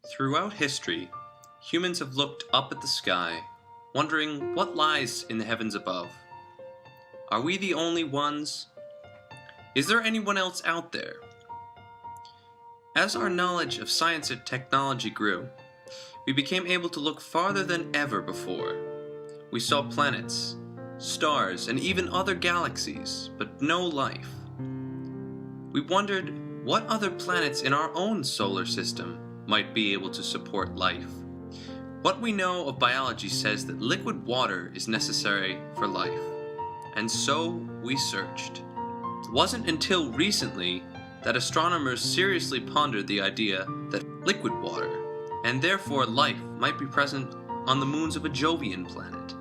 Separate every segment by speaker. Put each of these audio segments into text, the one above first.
Speaker 1: Throughout history, humans have looked up at the sky, wondering what lies in the heavens above. Are we the only ones? Is there anyone else out there? As our knowledge of science and technology grew, we became able to look farther than ever before. We saw planets, stars, and even other galaxies, but no life. We wondered what other planets in our own solar system might be able to support life. What we know of biology says that liquid water is necessary for life, and so we searched. It wasn't until recently that astronomers seriously pondered the idea that liquid water, and therefore life, might be present on the moons of a Jovian planet.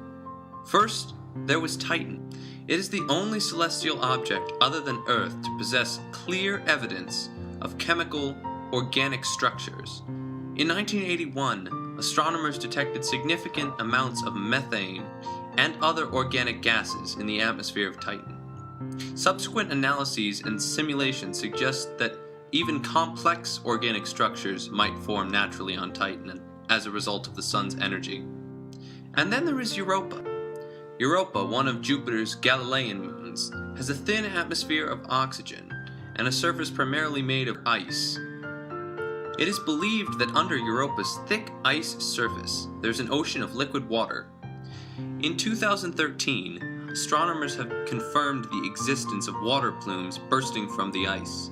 Speaker 1: First, there was Titan. It is the only celestial object other than Earth to possess clear evidence of chemical, organic structures. In 1981, astronomers detected significant amounts of methane and other organic gases in the atmosphere of Titan. Subsequent analyses and simulations suggest that even complex organic structures might form naturally on Titan as a result of the sun's energy. And then there is Europa. Europa, one of Jupiter's Galilean moons, has a thin atmosphere of oxygen and a surface primarily made of ice. It is believed that under Europa's thick ice surface, there's an ocean of liquid water. In 2013, astronomers have confirmed the existence of water plumes bursting from the ice.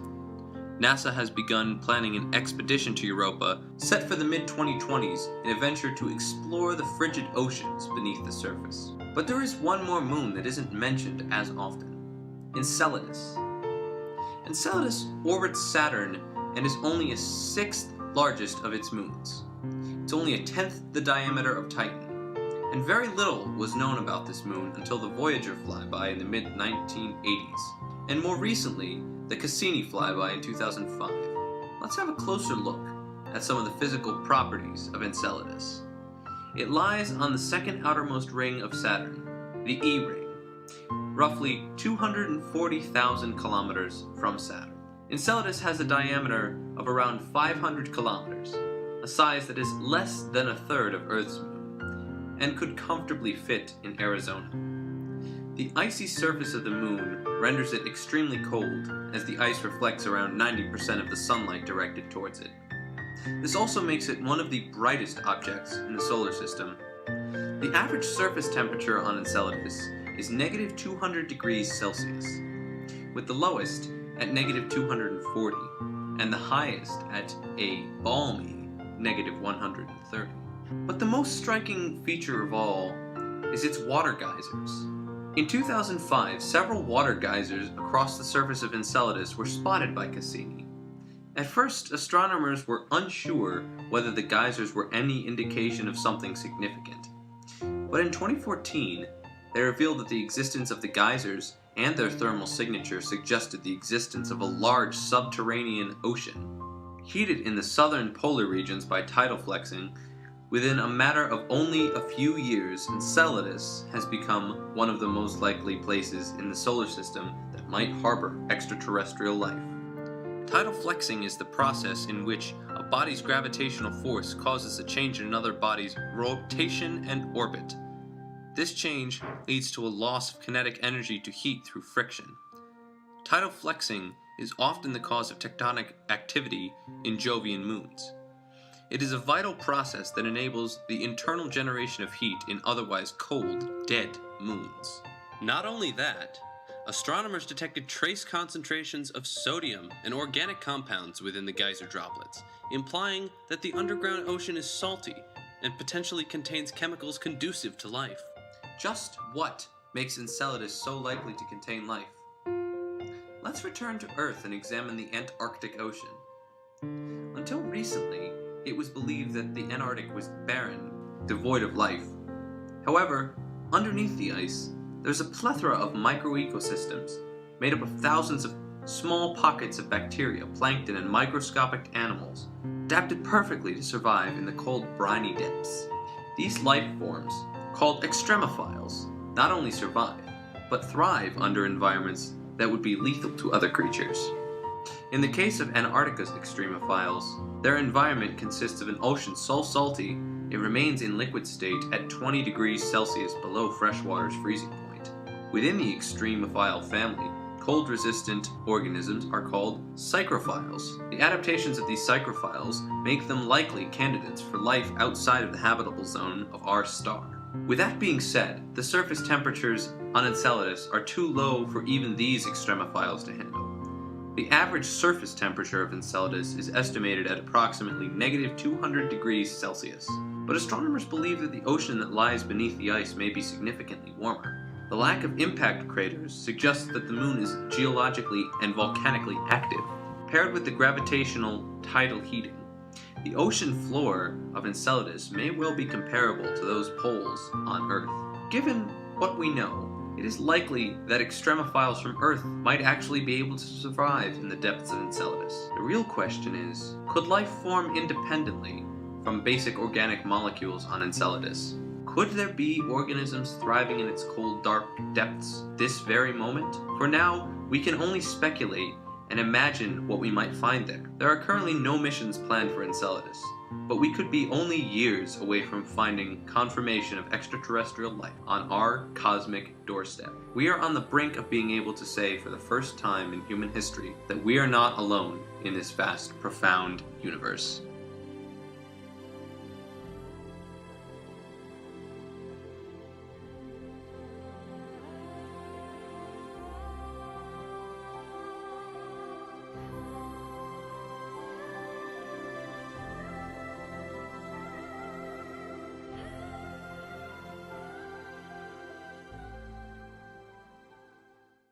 Speaker 1: NASA has begun planning an expedition to Europa set for the mid-2020s in a venture to explore the frigid oceans beneath the surface. But there is one more moon that isn't mentioned as often: Enceladus. Enceladus orbits Saturn and is only a sixth largest of its moons. It's only a tenth the diameter of Titan, and very little was known about this moon until the Voyager flyby in the mid-1980s, and more recently, the Cassini flyby in 2005. Let's have a closer look at some of the physical properties of Enceladus. It lies on the second outermost ring of Saturn, the E ring, roughly 240,000 kilometers from Saturn. Enceladus has a diameter of around 500 kilometers, a size that is less than a third of Earth's moon, and could comfortably fit in Arizona. The icy surface of the moon renders it extremely cold, as the ice reflects around 90% of the sunlight directed towards it. This also makes it one of the brightest objects in the solar system. The average surface temperature on Enceladus is negative 200 degrees Celsius, with the lowest at negative 240, and the highest at a balmy negative 130. But the most striking feature of all is its water geysers. In 2005, several water geysers across the surface of Enceladus were spotted by Cassini. At first, astronomers were unsure whether the geysers were any indication of something significant. But in 2014, they revealed that the existence of the geysers and their thermal signature suggested the existence of a large subterranean ocean. Heated in the southern polar regions by tidal flexing, within a matter of only a few years, Enceladus has become one of the most likely places in the solar system that might harbor extraterrestrial life. Tidal flexing is the process in which a body's gravitational force causes a change in another body's rotation and orbit. This change leads to a loss of kinetic energy to heat through friction. Tidal flexing is often the cause of tectonic activity in Jovian moons. It is a vital process that enables the internal generation of heat in otherwise cold, dead moons. Not only that, astronomers detected trace concentrations of sodium and organic compounds within the geyser droplets, implying that the underground ocean is salty and potentially contains chemicals conducive to life. Just what makes Enceladus so likely to contain life? Let's return to Earth and examine the Antarctic Ocean. Until recently, it was believed that the Antarctic was barren, devoid of life. However, underneath the ice, there's a plethora of microecosystems made up of thousands of small pockets of bacteria, plankton, and microscopic animals, adapted perfectly to survive in the cold, briny depths. These life forms, called extremophiles, not only survive, but thrive under environments that would be lethal to other creatures. In the case of Antarctica's extremophiles, their environment consists of an ocean so salty it remains in liquid state at 20 degrees Celsius below freshwater's freezing point. Within the extremophile family, cold-resistant organisms are called psychrophiles. The adaptations of these psychrophiles make them likely candidates for life outside of the habitable zone of our star. With that being said, the surface temperatures on Enceladus are too low for even these extremophiles to handle. The average surface temperature of Enceladus is estimated at approximately negative 200 degrees Celsius, but astronomers believe that the ocean that lies beneath the ice may be significantly warmer. The lack of impact craters suggests that the moon is geologically and volcanically active. Paired with the gravitational tidal heating, the ocean floor of Enceladus may well be comparable to those poles on Earth. Given what we know, it is likely that extremophiles from Earth might actually be able to survive in the depths of Enceladus. The real question is, could life form independently from basic organic molecules on Enceladus? Could there be organisms thriving in its cold, dark depths this very moment? For now, we can only speculate and imagine what we might find there. There are currently no missions planned for Enceladus, but we could be only years away from finding confirmation of extraterrestrial life on our cosmic doorstep. We are on the brink of being able to say for the first time in human history that we are not alone in this vast, profound universe.